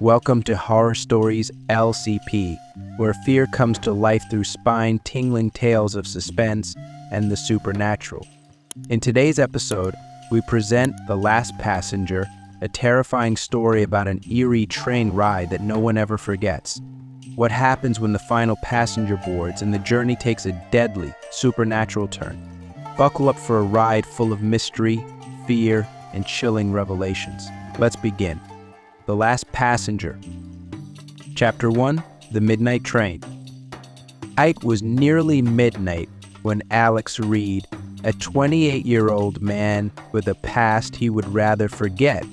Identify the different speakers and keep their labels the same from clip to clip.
Speaker 1: Welcome to Horror Stories LCP, where fear comes to life through spine-tingling tales of suspense and the supernatural. In today's episode, we present The Last Passenger, a terrifying story about an eerie train ride that no one ever forgets. What happens when the final passenger boards and the journey takes a deadly, supernatural turn? Buckle up for a ride full of mystery, fear, and chilling revelations. Let's begin. The Last Passenger. Chapter 1. The Midnight Train. It was nearly midnight when Alex Reed, a 28-year-old man with a past he would rather forget,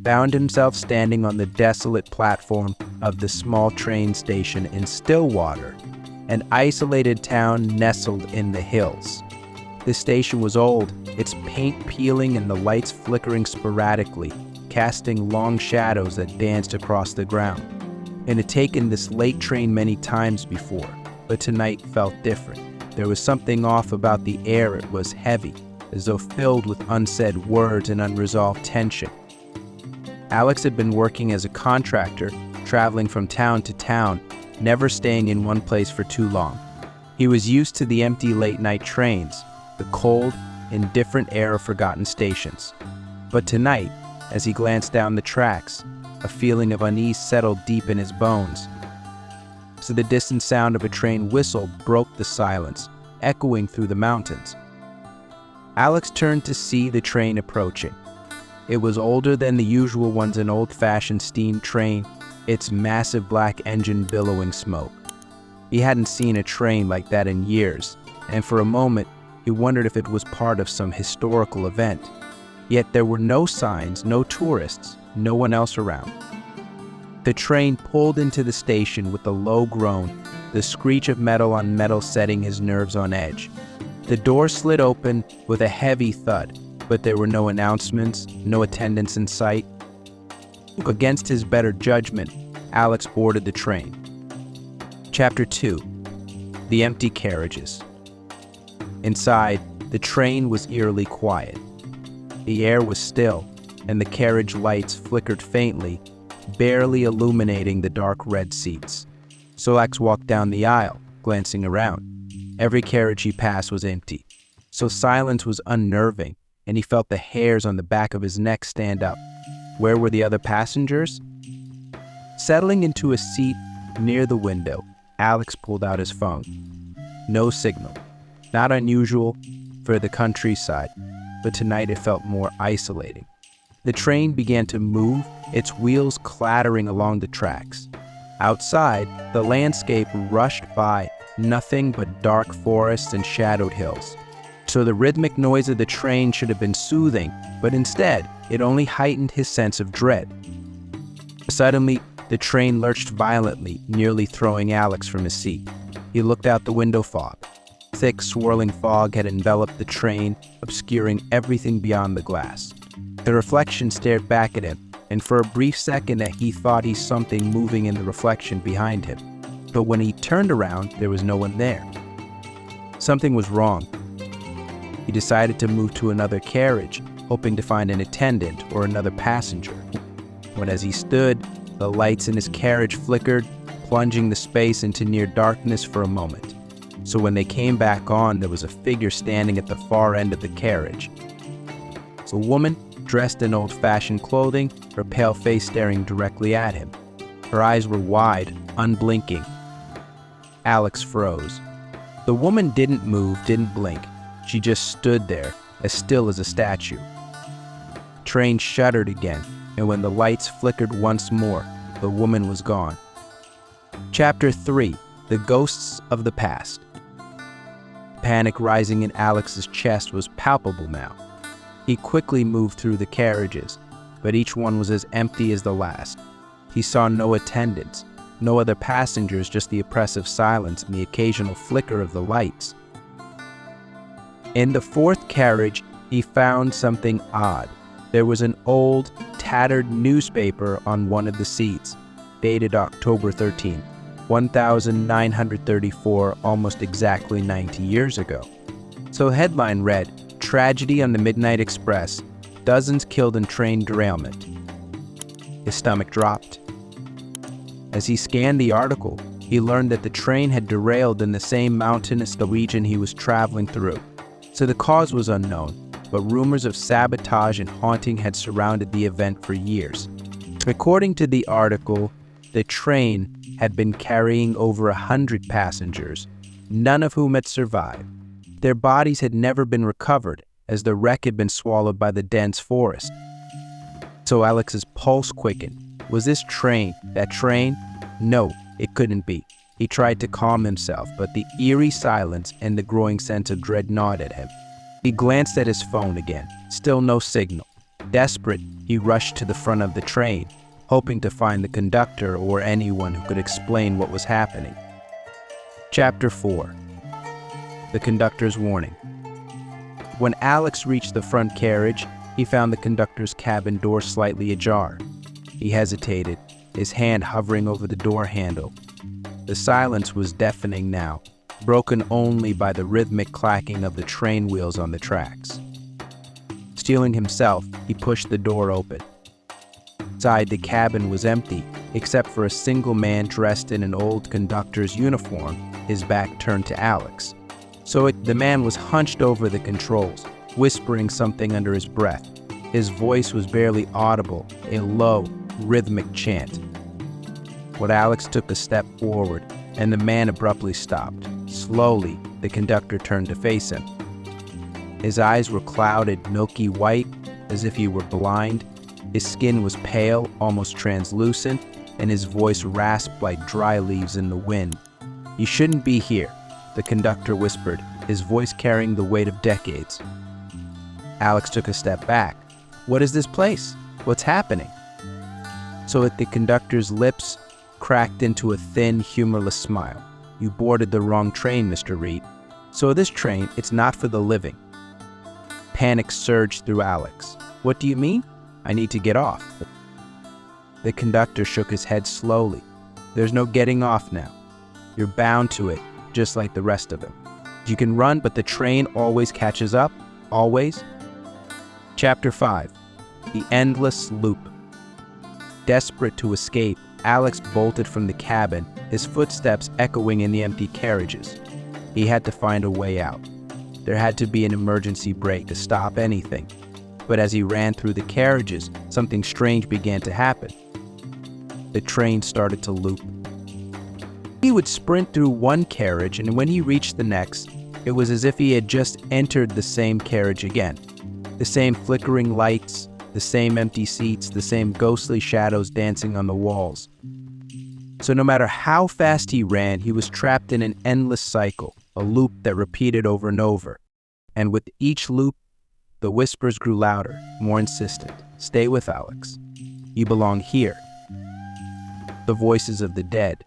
Speaker 1: found himself standing on the desolate platform of the small train station in Stillwater, an isolated town nestled in the hills. The station was old, its paint peeling and the lights flickering sporadically, casting long shadows that danced across the ground. It had taken this late train many times before, but tonight felt different. There was something off about the air. It was heavy, as though filled with unsaid words and unresolved tension. Alex had been working as a contractor, traveling from town to town, never staying in one place for too long. He was used to the empty late-night trains, the cold, indifferent air of forgotten stations. But tonight, as he glanced down the tracks, a feeling of unease settled deep in his bones. So the distant sound of a train whistle broke the silence, echoing through the mountains. Alex turned to see the train approaching. It was older than the usual ones, an old-fashioned steam train, its massive black engine billowing smoke. He hadn't seen a train like that in years, and for a moment, he wondered if it was part of some historical event. Yet there were no signs, no tourists, no one else around. The train pulled into the station with a low groan, the screech of metal on metal setting his nerves on edge. The door slid open with a heavy thud, but there were no announcements, no attendants in sight. Against his better judgment, Alex boarded the train. Chapter 2. The Empty Carriages. Inside, the train was eerily quiet. The air was still, and the carriage lights flickered faintly, barely illuminating the dark red seats. So Alex walked down the aisle, glancing around. Every carriage he passed was empty. So silence was unnerving, and he felt the hairs on the back of his neck stand up. Where were the other passengers? Settling into a seat near the window, Alex pulled out his phone. No signal. Not unusual for the countryside, but tonight it felt more isolating. The train began to move, its wheels clattering along the tracks. Outside, the landscape rushed by, nothing but dark forests and shadowed hills. So the rhythmic noise of the train should have been soothing, but instead, it only heightened his sense of dread. Suddenly, the train lurched violently, nearly throwing Alex from his seat. He looked out the window. Fog. Thick, swirling fog had enveloped the train, obscuring everything beyond the glass. The reflection stared back at him, and for a brief second he thought he saw something moving in the reflection behind him. But when he turned around, there was no one there. Something was wrong. He decided to move to another carriage, hoping to find an attendant or another passenger. When as he stood, the lights in his carriage flickered, plunging the space into near darkness for a moment. So when they came back on, there was a figure standing at the far end of the carriage. A woman, dressed in old-fashioned clothing, her pale face staring directly at him. Her eyes were wide, unblinking. Alex froze. The woman didn't move, didn't blink. She just stood there, as still as a statue. The train shuddered again, and when the lights flickered once more, the woman was gone. Chapter 3. The Ghosts of the Past. Panic rising in Alex's chest was palpable now. He quickly moved through the carriages, but each one was as empty as the last. He saw no attendants, no other passengers, just the oppressive silence and the occasional flicker of the lights. In the fourth carriage, he found something odd. There was an old, tattered newspaper on one of the seats, dated October 13th. 1934, almost exactly 90 years ago. So headline read, "Tragedy on the Midnight Express, dozens killed in train derailment." His stomach dropped. As he scanned the article, he learned that the train had derailed in the same mountainous region he was traveling through. So the cause was unknown, but rumors of sabotage and haunting had surrounded the event for years. According to the article, the train had been carrying over 100 passengers, none of whom had survived. Their bodies had never been recovered, as the wreck had been swallowed by the dense forest. So Alex's pulse quickened. Was this train that train? No, it couldn't be. He tried to calm himself, but the eerie silence and the growing sense of dread gnawed at him. He glanced at his phone again. Still no signal. Desperate, he rushed to the front of the train, hoping to find the conductor or anyone who could explain what was happening. Chapter 4. The Conductor's Warning. When Alex reached the front carriage, he found the conductor's cabin door slightly ajar. He hesitated, his hand hovering over the door handle. The silence was deafening now, broken only by the rhythmic clacking of the train wheels on the tracks. Steeling himself, he pushed the door open. Inside, the cabin was empty, except for a single man dressed in an old conductor's uniform, his back turned to Alex. The man was hunched over the controls, whispering something under his breath. His voice was barely audible, a low, rhythmic chant. When Alex took a step forward, and the man abruptly stopped. Slowly, the conductor turned to face him. His eyes were clouded, milky white, as if he were blind. His skin was pale, almost translucent, and his voice rasped like dry leaves in the wind. "You shouldn't be here," the conductor whispered, his voice carrying the weight of decades. Alex took a step back. "What is this place? What's happening?" The conductor's lips cracked into a thin, humorless smile. "You boarded the wrong train, Mr. Reed. This train, it's not for the living." Panic surged through Alex. "What do you mean? I need to get off." The conductor shook his head slowly. "There's no getting off now. You're bound to it, just like the rest of them. You can run, but the train always catches up. Always." Chapter 5. The Endless Loop. Desperate to escape, Alex bolted from the cabin, his footsteps echoing in the empty carriages. He had to find a way out. There had to be an emergency brake to stop anything. But as he ran through the carriages, something strange began to happen. The train started to loop. He would sprint through one carriage, and when he reached the next, it was as if he had just entered the same carriage again. The same flickering lights, the same empty seats, the same ghostly shadows dancing on the walls. No matter how fast he ran, he was trapped in an endless cycle, a loop that repeated over and over. And with each loop, the whispers grew louder, more insistent. "Stay with Alex. You belong here." The voices of the dead.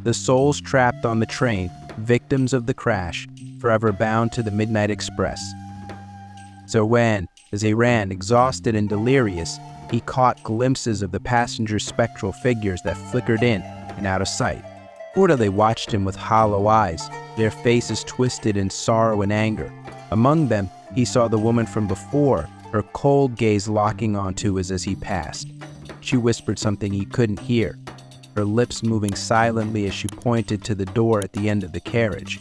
Speaker 1: The souls trapped on the train, victims of the crash, forever bound to the Midnight Express. As he ran, exhausted and delirious, he caught glimpses of the passengers' spectral figures that flickered in and out of sight. Or they watched him with hollow eyes, their faces twisted in sorrow and anger. Among them, he saw the woman from before, her cold gaze locking onto us as he passed. She whispered something he couldn't hear, her lips moving silently as she pointed to the door at the end of the carriage.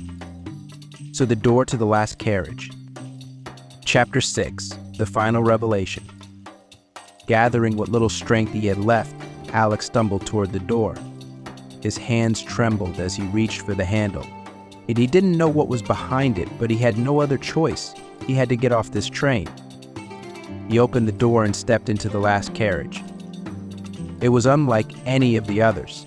Speaker 1: The door to the last carriage. Chapter 6. The Final Revelation. Gathering what little strength he had left, Alex stumbled toward the door. His hands trembled as he reached for the handle. He didn't know what was behind it, but he had no other choice. He had to get off this train. He opened the door and stepped into the last carriage. It was unlike any of the others.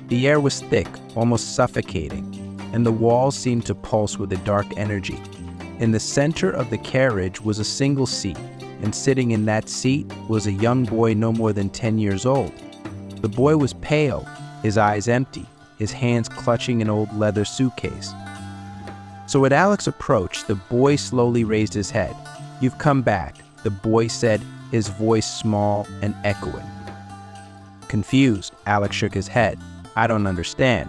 Speaker 1: The air was thick, almost suffocating, and the walls seemed to pulse with a dark energy. In the center of the carriage was a single seat, and sitting in that seat was a young boy no more than 10 years old. The boy was pale, his eyes empty, his hands clutching an old leather suitcase. As Alex approached, the boy slowly raised his head. "You've come back," the boy said, his voice small and echoing. Confused, Alex shook his head. "I don't understand.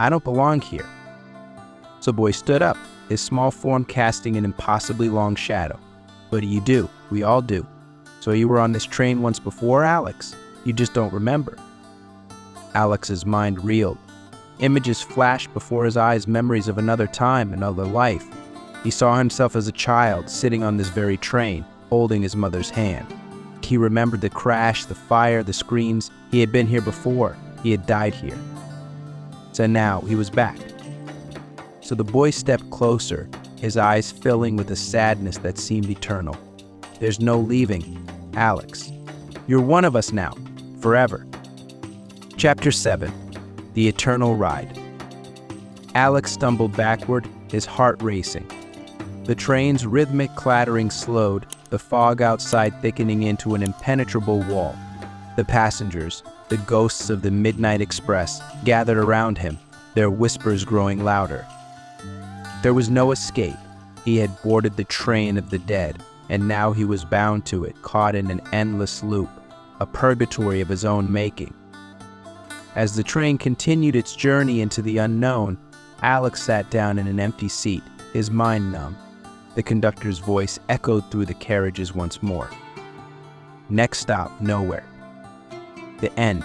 Speaker 1: I don't belong here." The boy stood up, his small form casting an impossibly long shadow. "But you do. We all do. You were on this train once before, Alex? You just don't remember." Alex's mind reeled. Images flashed before his eyes, memories of another time, another life. He saw himself as a child, sitting on this very train, holding his mother's hand. He remembered the crash, the fire, the screams. He had been here before. He had died here. So now he was back. So the boy stepped closer, his eyes filling with a sadness that seemed eternal. There's no leaving, Alex. You're one of us now, forever. Chapter 7. The Eternal Ride. Alex stumbled backward, his heart racing. The train's rhythmic clattering slowed, the fog outside thickening into an impenetrable wall. The passengers, the ghosts of the Midnight Express, gathered around him, their whispers growing louder. There was no escape. He had boarded the train of the dead, and now he was bound to it, caught in an endless loop, a purgatory of his own making. As the train continued its journey into the unknown, Alex sat down in an empty seat, his mind numb. The conductor's voice echoed through the carriages once more. Next stop, nowhere. The end.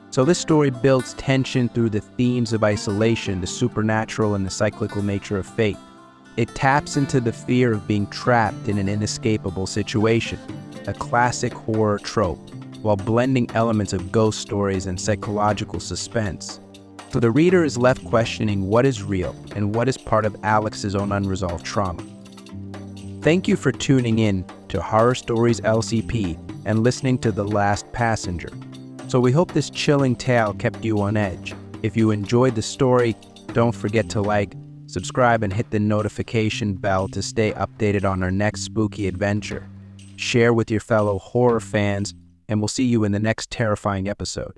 Speaker 1: So this story builds tension through the themes of isolation, the supernatural, and the cyclical nature of fate. It taps into the fear of being trapped in an inescapable situation, a classic horror trope, while blending elements of ghost stories and psychological suspense. So the reader is left questioning what is real and what is part of Alex's own unresolved trauma. Thank you for tuning in to Horror Stories LCP and listening to The Last Passenger. So we hope this chilling tale kept you on edge. If you enjoyed the story, don't forget to like, subscribe, and hit the notification bell to stay updated on our next spooky adventure. Share with your fellow horror fans, and we'll see you in the next terrifying episode.